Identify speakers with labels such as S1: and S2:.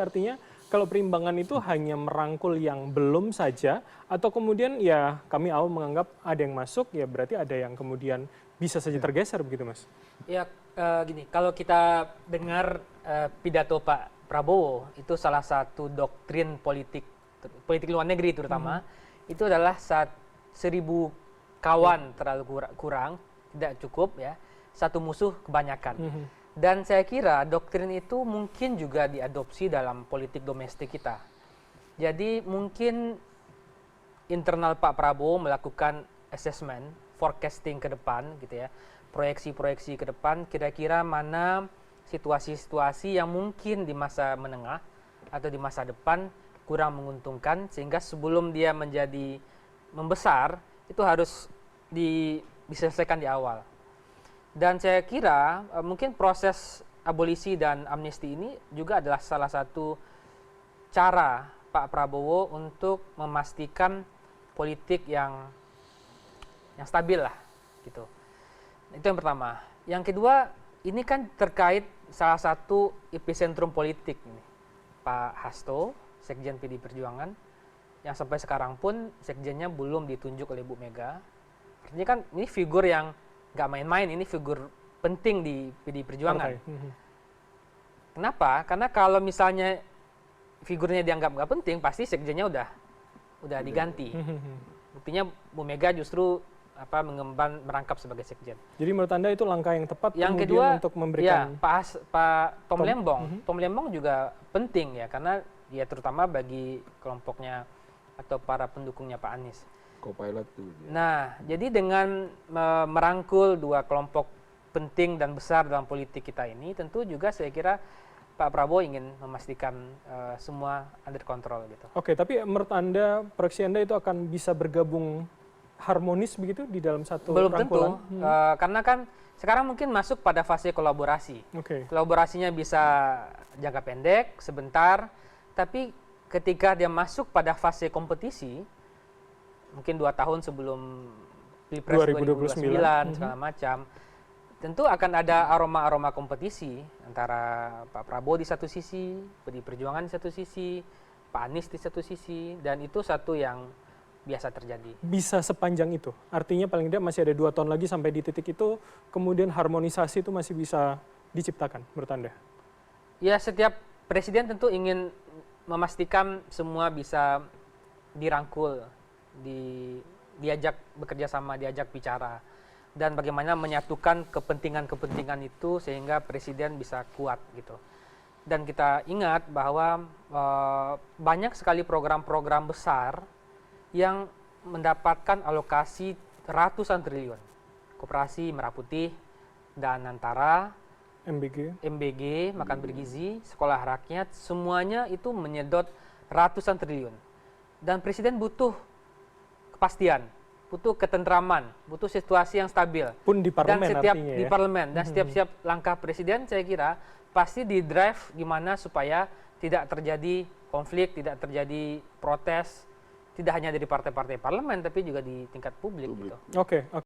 S1: Artinya kalau perimbangan itu hanya merangkul yang belum saja, atau kemudian ya kami awal menganggap ada yang masuk, ya berarti ada yang kemudian bisa saja tergeser begitu Mas?
S2: Ya gini, kalau kita dengar pidato Pak Prabowo, itu salah satu doktrin politik luar negeri terutama, itu adalah 1.000 kawan terlalu kurang, tidak cukup ya, satu musuh kebanyakan. Dan saya kira doktrin itu mungkin juga diadopsi dalam politik domestik kita. Jadi mungkin internal Pak Prabowo melakukan assessment, forecasting ke depan gitu ya, proyeksi-proyeksi ke depan, kira-kira mana situasi-situasi yang mungkin di masa menengah atau di masa depan kurang menguntungkan, sehingga sebelum dia menjadi membesar itu harus diselesaikan di awal. Dan saya kira mungkin proses abolisi dan amnesti ini juga adalah salah satu cara Pak Prabowo untuk memastikan politik yang stabil lah gitu. Itu yang pertama. Yang kedua, ini kan terkait salah satu epicentrum politik ini, Pak Hasto, Sekjen PD Perjuangan, yang sampai sekarang pun sekjennya belum ditunjuk oleh Bu Mega. Artinya kan ini figur yang nggak main-main, ini figur penting di PD Perjuangan. Kenapa? Karena kalau misalnya figurnya dianggap nggak penting, pasti sekjennya udah diganti. Buktinya Bu Mega justru mengemban merangkap sebagai sekjen.
S1: Jadi menurut Anda itu langkah yang tepat
S2: yang
S1: kemudian
S2: kedua,
S1: untuk memberikan
S2: Pak Tom Lembong. Tom Lembong juga penting ya, karena dia terutama bagi kelompoknya atau para pendukungnya Pak Anies.
S3: Co-pilot tuh.
S2: Nah, jadi dengan merangkul dua kelompok penting dan besar dalam politik kita ini, tentu juga saya kira Pak Prabowo ingin memastikan semua under control gitu.
S1: Oke, tapi menurut Anda, proyeksi Anda itu akan bisa bergabung harmonis begitu di dalam satu
S2: Belum
S1: rangkulan?
S2: tentu, karena kan sekarang mungkin masuk pada fase kolaborasi. Kolaborasinya bisa jangka pendek, sebentar, tapi ketika dia masuk pada fase kompetisi, mungkin 2 tahun sebelum Pilpres 2029 segala macam, tentu akan ada aroma-aroma kompetisi antara Pak Prabowo di satu sisi, PD Perjuangan di satu sisi, Pak Anies di satu sisi, dan itu satu yang biasa terjadi.
S1: Bisa sepanjang itu? Artinya paling tidak masih ada 2 tahun lagi sampai di titik itu, kemudian harmonisasi itu masih bisa diciptakan menurut Anda?
S2: Ya, setiap presiden tentu ingin memastikan semua bisa dirangkul, diajak bekerja sama, diajak bicara, dan bagaimana menyatukan kepentingan-kepentingan itu sehingga presiden bisa kuat gitu. Dan kita ingat bahwa banyak sekali program-program besar yang mendapatkan alokasi ratusan triliun. Koperasi Merah Putih dan Antara, MBG, Makan Bergizi, Sekolah Rakyat, semuanya itu menyedot ratusan triliun. Dan presiden butuh kepastian, butuh ketentraman, butuh situasi yang stabil.
S1: Pun di parlemen
S2: dan setiap
S1: artinya
S2: di
S1: ya?
S2: parlemen, dan setiap langkah presiden saya kira pasti di drive gimana supaya tidak terjadi konflik, tidak terjadi protes, tidak hanya dari partai-partai parlemen tapi juga di tingkat publik. Gitu.
S1: Oke.